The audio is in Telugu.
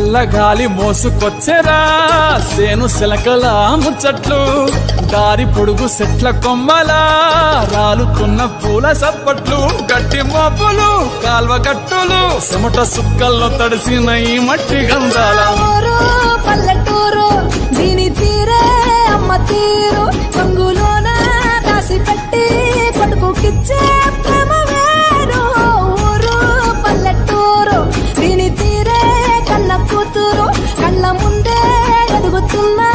చల్లగాలి మోసుకొచ్చెరా సేను శిలకల ముచ్చట్లు దారి పొడుగు సెట్ల కొమ్మలా రాలుతున్న పూల సప్పట్లు గట్టి మోపులు కాల్వ గట్టులు చెమట సుక్కల్లో తడిసిన ఈ మట్టి గంధాల పల్లెటూరు దీని తీరే అమ్మ తీరు కొంగులోన రాసి పెట్టి కొడుకుకిచ్చే ప్రేమ వేరు ఊరు పల్లెటూరు దీని తీరే కన్న కూతురు కళ్ళ ముందే ఎదుగుతున్నా